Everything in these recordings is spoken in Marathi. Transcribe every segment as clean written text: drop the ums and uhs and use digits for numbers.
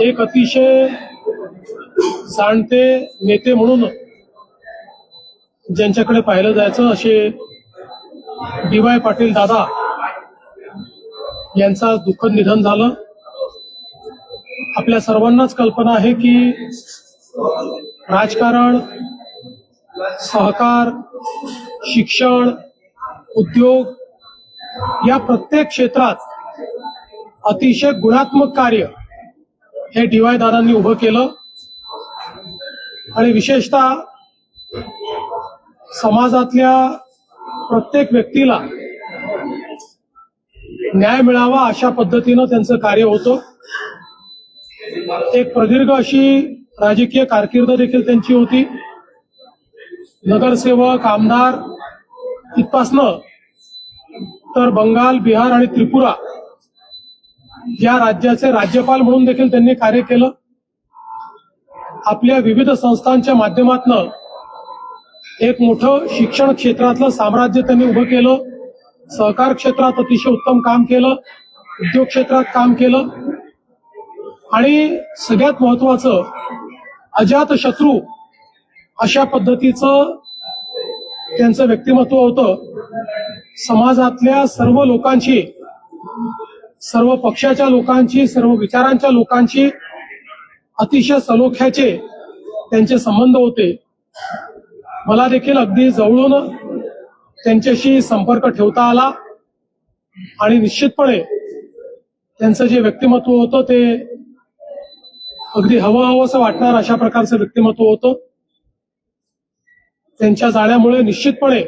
एक अतिशय जाणते नेते म्हणून ज्यांच्याकडे पाहिलं जायचं असे डी.वाय. पाटील दादा यांचा दुःखद निधन झालं. आपल्या सर्वांनाच कल्पना आहे की राजकारण, सहकार, शिक्षण, उद्योग या प्रत्येक क्षेत्रात अतिशय गुणात्मक कार्य हे डी.वाय. दादांनी उभं केलं आणि विशेषतः समाजातल्या प्रत्येक व्यक्तीला न्याय मिळावा अशा पद्धतीनं त्यांचं कार्य होतं. एक प्रदीर्घ अशी राजकीय कारकीर्द देखील त्यांची होती. नगरसेवक, आमदार इथपासनं तर बंगाल, बिहार आणि त्रिपुरा या राज्याचे राज्यपाल म्हणून देखील त्यांनी कार्य केलं. आपल्या विविध संस्थांच्या माध्यमातून एक मोठं शिक्षण क्षेत्रातलं साम्राज्य त्यांनी उभं केलं. सहकार क्षेत्रात अतिशय उत्तम काम केलं, उद्योग क्षेत्रात काम केलं आणि सगळ्यात महत्वाचं अजात शत्रू अशा पद्धतीचं त्यांचं व्यक्तिमत्व होतं. समाजातल्या सर्व लोकांची, सर्व पक्षाच्या लोकांची, सर्व विचारांच्या लोकांची अतिशय सलोख्याचे त्यांचे संबंध होते. मला देखील अगदी जवळून त्यांच्याशी संपर्क ठेवता आला आणि निश्चितपणे त्यांचं जे व्यक्तिमत्व होतं ते अगदी हवंहवंसं वाटणार अशा प्रकारचं व्यक्तिमत्व होतं. त्यांच्या जाण्यामुळे निश्चितपणे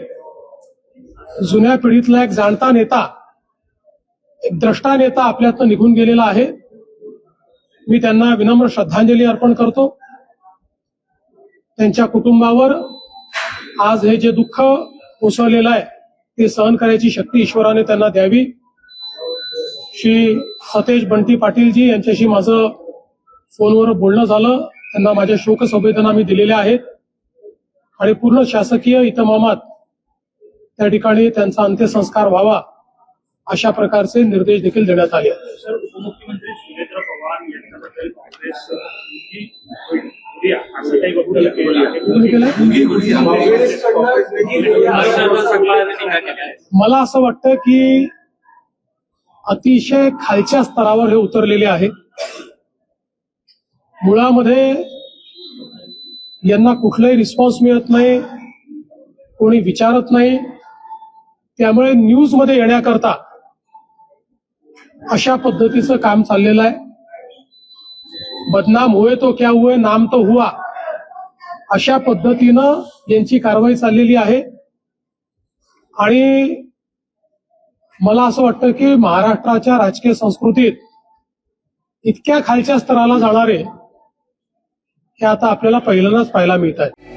जुन्या पिढीतला एक जाणता नेता, एक द्रष्टा नेता आपल्यातनं निघून गेलेला आहे. मी त्यांना विनम्र श्रद्धांजली अर्पण करतो. त्यांच्या कुटुंबावर आज हे जे दुःख कोसळलेलं आहे ते सहन करायची शक्ती ईश्वराने त्यांना द्यावी. श्री सतेज बंटी पाटीलजी यांच्याशी माझं फोनवर बोलणं झालं. त्यांना माझ्या शोक संवेदना मी दिलेल्या आहेत आणि पूर्ण शासकीय इतमामात त्या ठिकाणी त्यांचा अंत्यसंस्कार व्हावा अशा प्रकारचे निर्देश देखील देण्यात आले. सर, उपमुख्यमंत्री सुनेत्र पवार यांच्याबद्दल काँग्रेस असं काही वक्तव्य केलेलं आहे? मला असं वाटतं की अतिशय खालच्या स्तरावर हे उतरलेले आहे. मुळामध्ये यांना कुठलाही रिस्पॉन्स मिळत नाही, कोणी विचारत नाही. त्यामुळे न्यूजमध्ये येण्याकरता अशा पद्धतीचं काम चाललेलं आहे. बदनाम हुए तो क्या हुए, नाम तो हुआ अशा पद्धतीनं यांची कारवाई चाललेली आहे. आणि मला असं वाटतं की महाराष्ट्राच्या राजकीय संस्कृतीत इतक्या खालच्या स्तराला जाणारे हे आता आपल्याला पहिल्यांदाच पाहायला मिळत आहे.